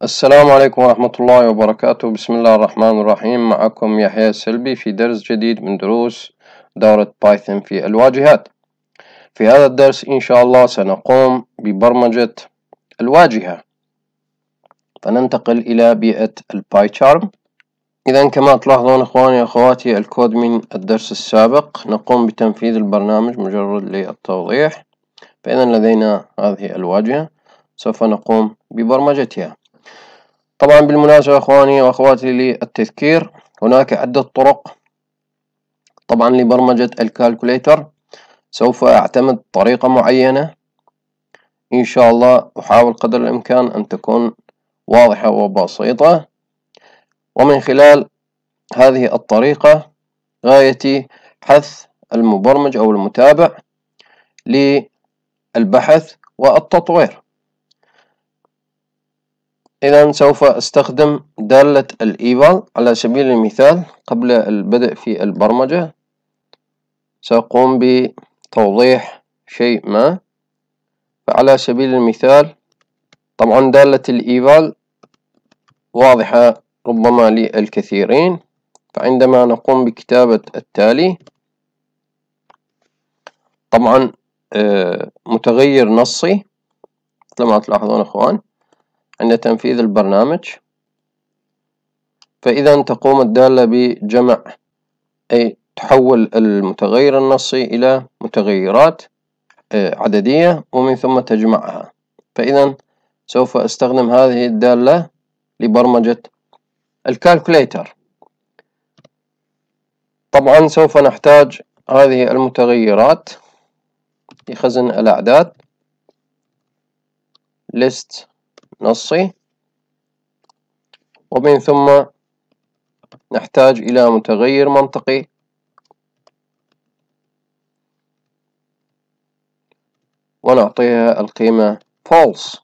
السلام عليكم ورحمة الله وبركاته. بسم الله الرحمن الرحيم. معكم يحيى السلبي في درس جديد من دروس دورة بايثون في الواجهات. في هذا الدرس إن شاء الله سنقوم ببرمجة الواجهة، فننتقل إلى بيئة الباي تشارم. إذا كما تلاحظون إخواني وأخواتي الكود من الدرس السابق، نقوم بتنفيذ البرنامج مجرد للتوضيح. فإذا لدينا هذه الواجهة سوف نقوم ببرمجتها. طبعا بالمناسبة أخواني وأخواتي للتذكير، هناك عدة طرق طبعا لبرمجة الكالكوليتر. سوف أعتمد طريقة معينة إن شاء الله، أحاول قدر الإمكان أن تكون واضحة وبسيطة، ومن خلال هذه الطريقة غايتي حث المبرمج أو المتابع للبحث والتطوير. إذا سوف أستخدم دالة الإيفال على سبيل المثال. قبل البدء في البرمجة سأقوم بتوضيح شيء ما، فعلى سبيل المثال طبعا دالة الإيفال واضحة ربما للكثيرين، فعندما نقوم بكتابة التالي طبعا متغير نصي مثل ما تلاحظون أخوان عند تنفيذ البرنامج، فإذا تقوم الدالة بجمع أي تحول المتغير النصي إلى متغيرات عددية ومن ثم تجمعها. فإذا سوف أستخدم هذه الدالة لبرمجة الكالكوليتر. طبعا سوف نحتاج هذه المتغيرات لخزن الأعداد. list نصي، ومن ثم نحتاج إلى متغير منطقي ونعطيها القيمة false.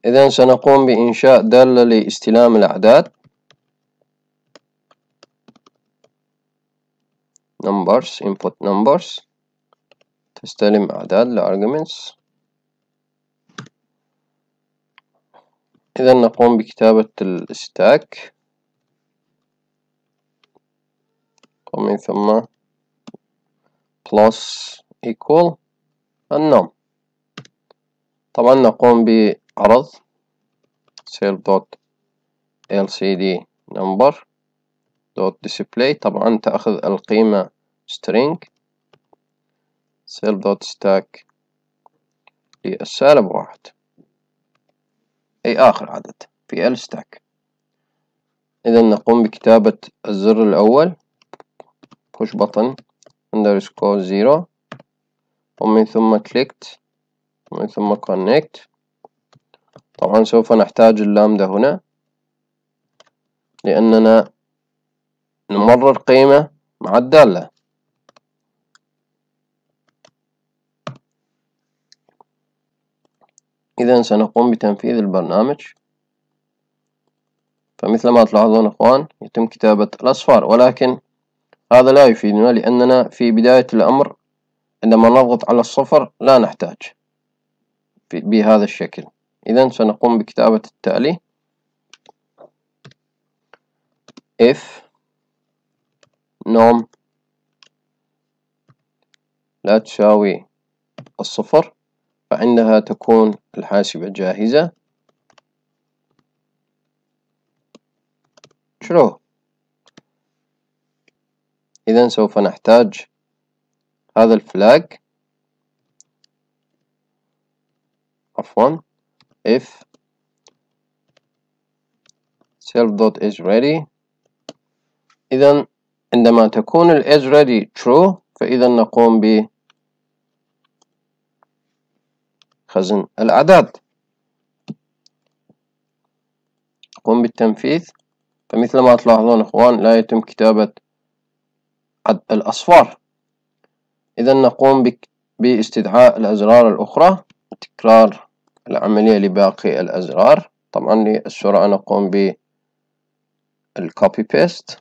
إذن سنقوم بإنشاء دالة لاستلام الأعداد numbers input numbers، تستلم أعداد arguments. إذن نقوم بكتابة الستاك ومن ثم plus equal النم. طبعا نقوم بعرض self.lcd number .display، طبعا تأخذ القيمة string self.stack للسالب 1 أي آخر عدد في الستاك. إذا نقوم بكتابة الزر الأول push button underscore 0 ومن ثم clicked ومن ثم connect. طبعا سوف نحتاج اللامدا هنا لأننا نمرر قيمة مع الدالة. إذا سنقوم بتنفيذ البرنامج، فمثل ما تلاحظون أخوان يتم كتابة الأصفار، ولكن هذا لا يفيدنا لأننا في بداية الأمر عندما نضغط على الصفر لا نحتاج بهذا الشكل. إذا سنقوم بكتابة التالي if num لا تساوي الصفر، فعندها تكون الحاسبة جاهزة true. إذا سوف نحتاج هذا الفلاج عفوا if self.isReady. إذا عندما تكون ال isReady true فإذا نقوم بخزن الأعداد، نقوم بالتنفيذ. فمثل ما تلاحظون أخوان لا يتم كتابة الأصفار. إذا نقوم باستدعاء الأزرار الأخرى، تكرار العملية لباقي الأزرار. طبعا للسرعة نقوم بالcopy paste.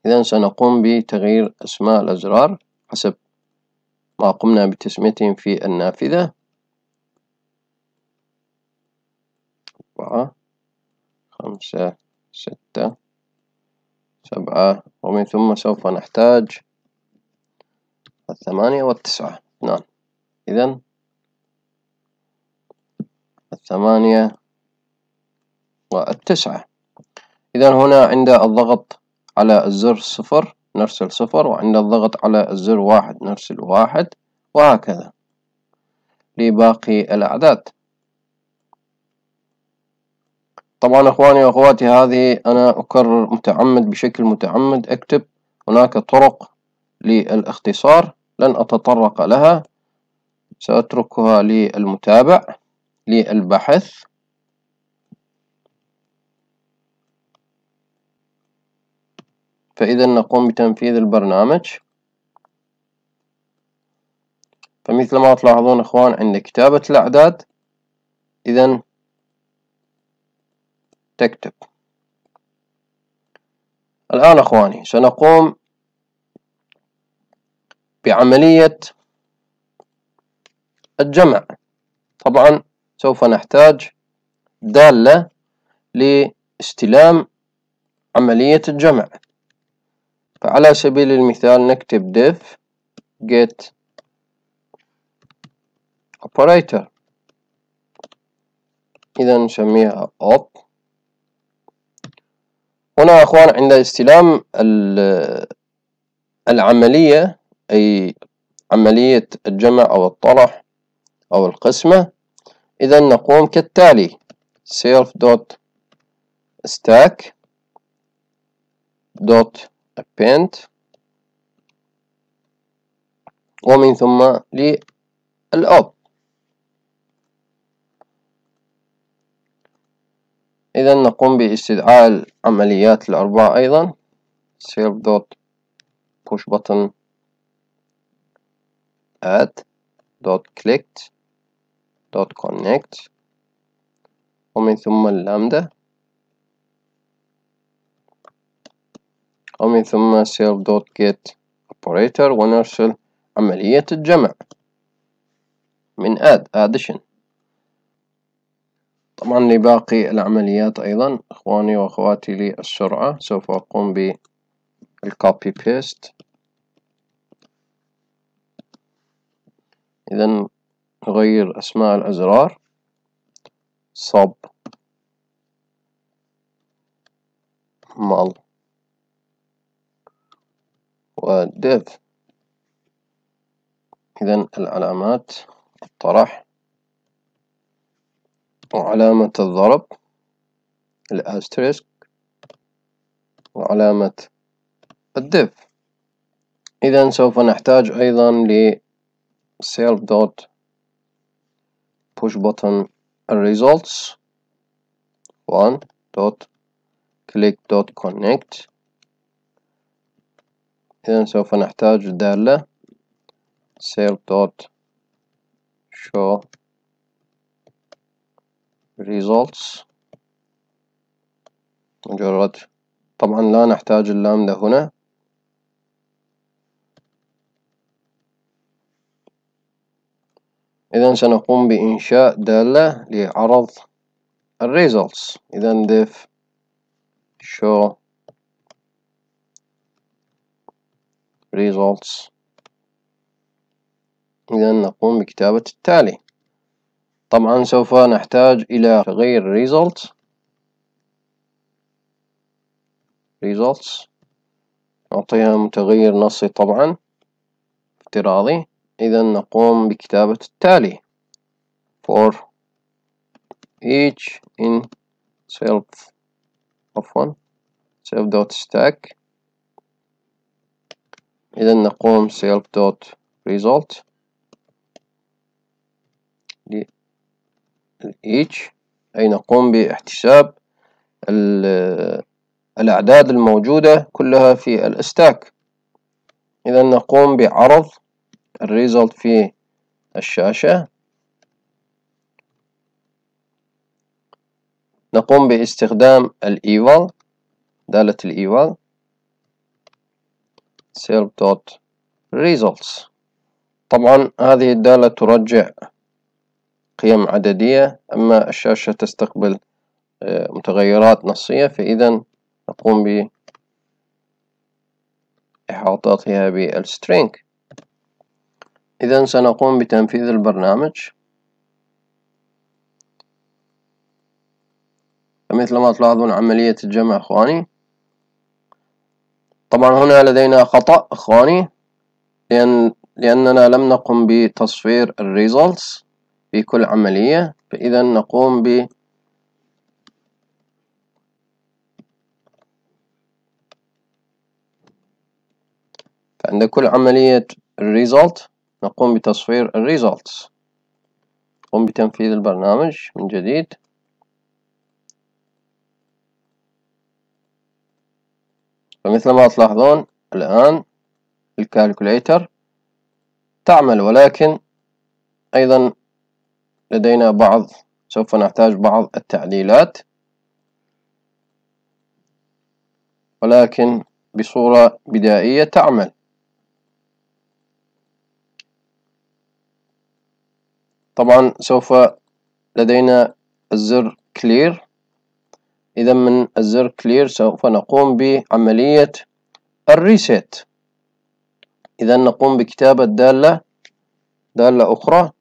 إذا سنقوم بتغيير أسماء الأزرار حسب ما قمنا بتسميتهم في النافذة. 4 5 6 7 ومن ثم سوف نحتاج 8 و9. نعم، إذن 8 و9. إذن هنا عند الضغط على الزر 0 نرسل 0، وعند الضغط على الزر 1 نرسل 1، وهكذا لباقي الأعداد. طبعا أخواني وأخواتي، هذه أنا أكرر متعمد بشكل متعمد، أكتب هناك طرق للاختصار لن أتطرق لها، سأتركها للمتابع للبحث. فإذا نقوم بتنفيذ البرنامج. فمثل ما تلاحظون أخوان عند كتابة الأعداد إذا تكتب. الآن أخواني سنقوم بعملية الجمع. طبعا سوف نحتاج دالة لاستلام عملية الجمع. فعلى سبيل المثال نكتب def get operator، إذا نسميها op. هنا أخوان عند استلام العملية، أي عملية الجمع أو الطرح أو القسمة، إذا نقوم كالتالي: self.stack.append ومن ثم للأوب. إذا نقوم باستدعاء العمليات الأربعة أيضا: self.pushButton add.clicked.connect ومن ثم اللامدا ومن ثم self.getOperator ونرسل عملية الجمع من addition. طبعا لباقي العمليات أيضا إخواني وأخواتي للسرعة سوف أقوم بالcopy paste. إذا نغير أسماء الأزرار: sub mul وديف. إذا العلامات: الطرح، وعلامة الضرب الأستريسك، وعلامة الديف. إذا سوف نحتاج أيضا ل self.pushButton results 1.click.connect. إذا سوف نحتاج دالة self.show results مجرد. طبعا لا نحتاج اللامدا هنا. إذا سنقوم بإنشاء دالة لعرض results. إذا def show results. إذا نقوم بكتابة التالي. طبعا سوف نحتاج إلى تغيير results نعطيها متغير نصي طبعا افتراضي. إذا نقوم بكتابة التالي: for each in self.stack. إذا نقوم self.result each، أي نقوم باحتساب الأعداد الموجودة كلها في الستاك. إذا نقوم بعرض الريزلت في الشاشة. نقوم باستخدام الإيفال، دالة الإيفال self.results. طبعا هذه الدالة ترجع قيم عددية، أما الشاشة تستقبل متغيرات نصية، فإذا نقوم بإحاطتها بالstring. إذا سنقوم بتنفيذ البرنامج. فمثل ما تلاحظون عملية الجمع إخواني. طبعا هنا لدينا خطأ إخواني، لأننا لم نقم بتصفير results في كل عملية، فإذا نقوم فعند كل عملية result نقوم بتصفير results. نقوم بتنفيذ البرنامج من جديد. فمثل ما تلاحظون الآن الكالكوليتر تعمل، ولكن أيضا لدينا سوف نحتاج بعض التعديلات، ولكن بصورة بدائية تعمل. طبعا سوف لدينا الزر clear. إذا من الزر clear سوف نقوم بعملية الريسيت. إذا نقوم بكتابة دالة أخرى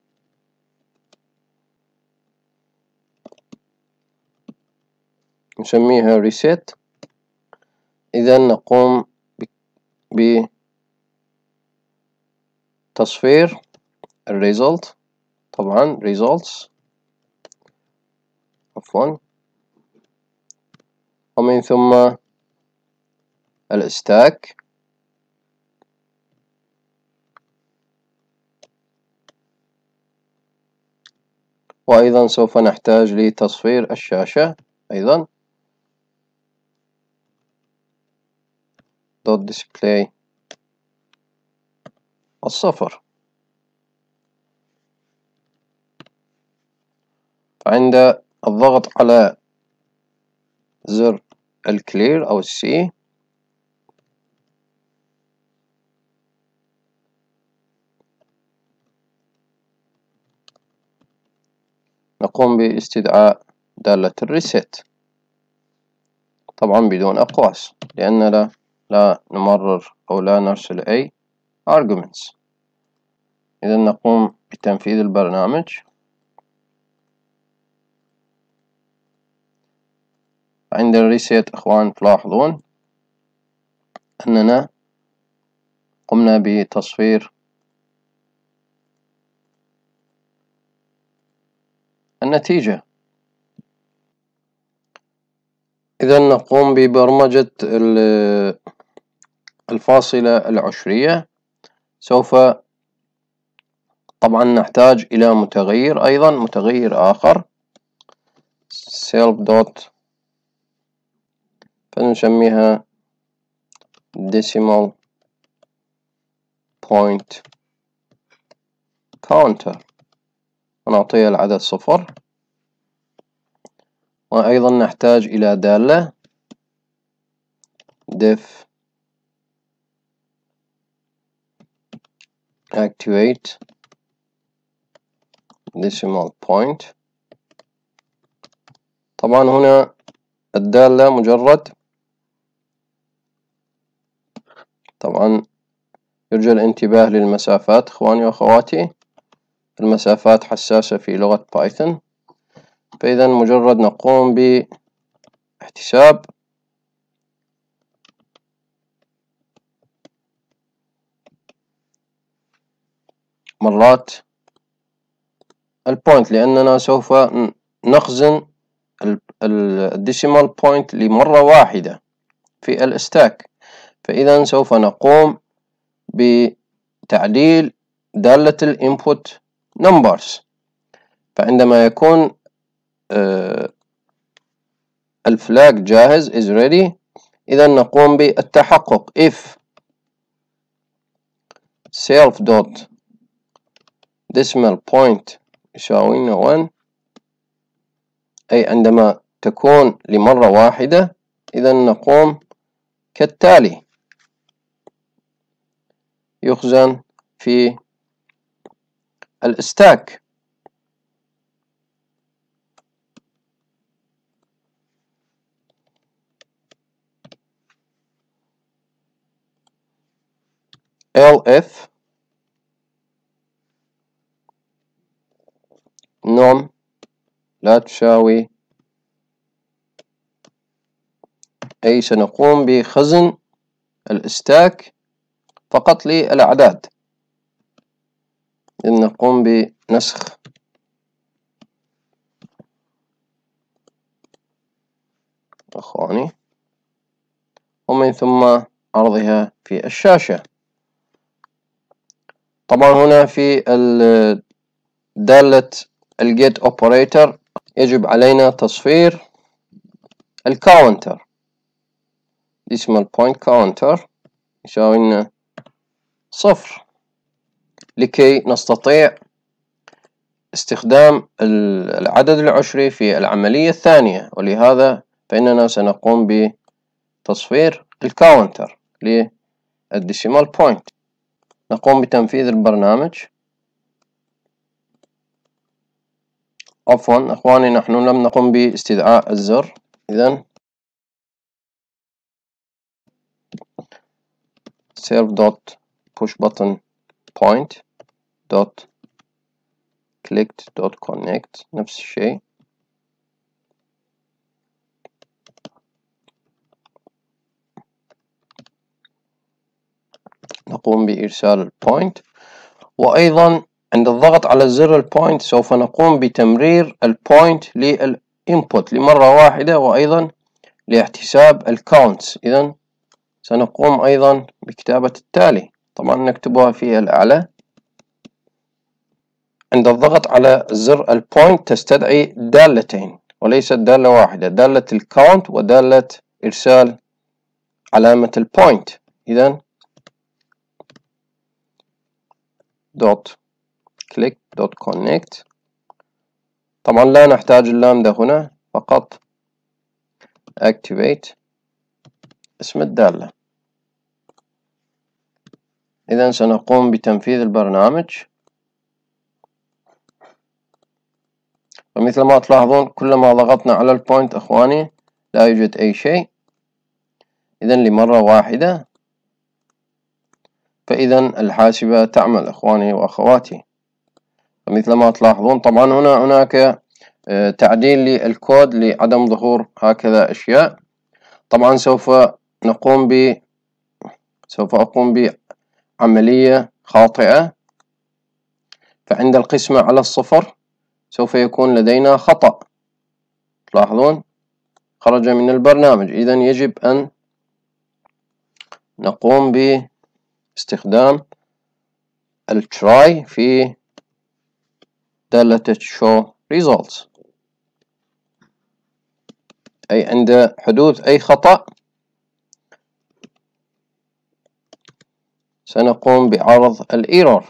نسميها reset. إذا نقوم بتصفير الريزلت، طبعا results عفوا، ومن ثم الستاك، وأيضا سوف نحتاج لتصفير الشاشة أيضا .display الصفر. عند الضغط على زر الكلير أو السي نقوم باستدعاء دالة الريسيت، طبعا بدون أقواس، لأننا لا نمرر أو لا نرسل أي arguments. إذا نقوم بتنفيذ البرنامج. عند الريسيت إخوان تلاحظون أننا قمنا بتصفير النتيجة. إذا نقوم ببرمجة الفاصلة العشرية. سوف طبعا نحتاج إلى متغير، أيضا متغير آخر self dot، فنسميها decimal point counter، ونعطيها العدد صفر. وأيضا نحتاج إلى دالة def activate decimal point. طبعا هنا الدالة مجرد، طبعا يرجى الانتباه للمسافات إخواني وأخواتي، المسافات حساسة في لغة بايثون. فإذا مجرد نقوم باحتساب مرات البوينت، لأننا سوف نخزن الديسيمال بوينت لمرة واحدة في الستاك. فإذا سوف نقوم بتعديل دالة الانبوت numbers. فعندما يكون الفلاج جاهز is ready، إذا نقوم بالتحقق if self dot decimal point يساوي 1، أي عندما تكون لمرة واحدة، إذا نقوم كالتالي: يخزن في الستاك. elif num لا تساوي أي سنقوم بخزن الستاك فقط للأعداد. إذن نقوم بنسخ أخواني ومن ثم عرضها في الشاشة. طبعا هنا في دالة الجيت اوبريتور يجب علينا تصفير الكاونتر decimal point counter يساوي لنا 0 لكي نستطيع استخدام العدد العشري في العملية الثانية، ولهذا فإننا سنقوم بتصفير الكاونتر للديسيمال بوينت. نقوم بتنفيذ البرنامج. عفوا أخواني، نحن لم نقم باستدعاء الزر. إذن serve.pushButton.point.clicked.connect نفس الشيء. نقوم بإرسال البوينت، وأيضا عند الضغط على زر البوينت سوف نقوم بتمرير البوينت للإنبوت لمرة واحدة، وأيضا لاحتساب الكاونتس. إذن سنقوم أيضا بكتابة التالي، طبعا نكتبها في الأعلى. عند الضغط على زر البوينت تستدعي دالتين وليست دالة واحدة، دالة الكاونت ودالة إرسال علامة البوينت. إذن .click.connect. طبعا لا نحتاج اللامدة هنا، فقط activate اسم الدالة. إذن سنقوم بتنفيذ البرنامج، ومثل ما تلاحظون كلما ضغطنا على البوينت أخواني لا يوجد أي شيء. إذن لمرة واحدة، فإذا الحاسبة تعمل أخواني وأخواتي. فمثل ما تلاحظون طبعا هناك تعديل للكود لعدم ظهور هكذا أشياء. طبعا سوف أقوم بعملية خاطئة، فعند القسمة على الصفر سوف يكون لدينا خطأ. تلاحظون خرج من البرنامج. إذن يجب أن نقوم باستخدام التراي في دالة show results، أي عند حدوث أي خطأ سنقوم بعرض الإيرور.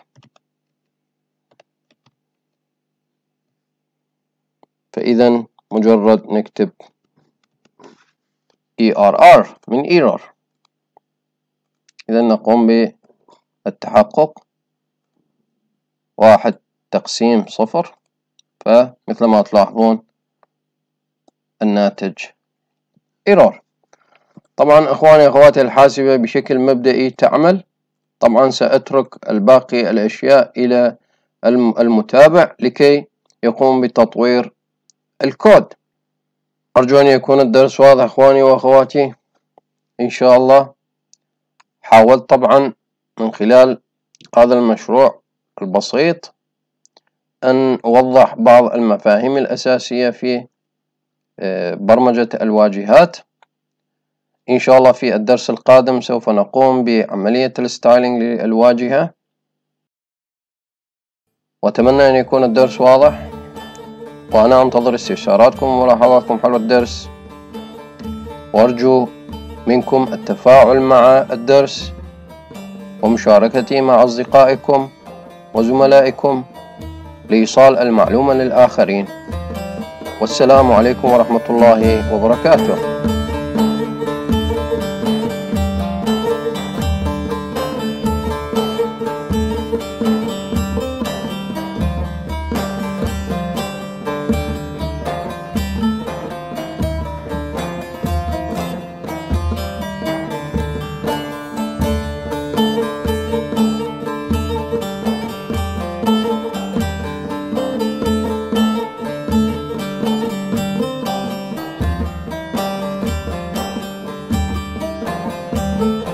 فإذا مجرد نكتب ERR من error. إذا نقوم بالتحقق 1/0، فمثل ما تلاحظون الناتج error. طبعا أخواني أخواتي الحاسبة بشكل مبدئي تعمل. طبعا سأترك الباقي الأشياء إلى المتابع لكي يقوم بتطوير الكود. أرجو أن يكون الدرس واضح أخواني وأخواتي إن شاء الله. حاولت طبعا من خلال هذا المشروع البسيط أن أوضح بعض المفاهيم الأساسية في برمجة الواجهات. إن شاء الله في الدرس القادم سوف نقوم بعملية الستايلينج للواجهة، وأتمنى أن يكون الدرس واضح، وأنا أنتظر استفساراتكم وملاحظاتكم حول الدرس، وأرجو منكم التفاعل مع الدرس ومشاركتي مع أصدقائكم وزملائكم لإيصال المعلومة للآخرين. والسلام عليكم ورحمة الله وبركاته. you.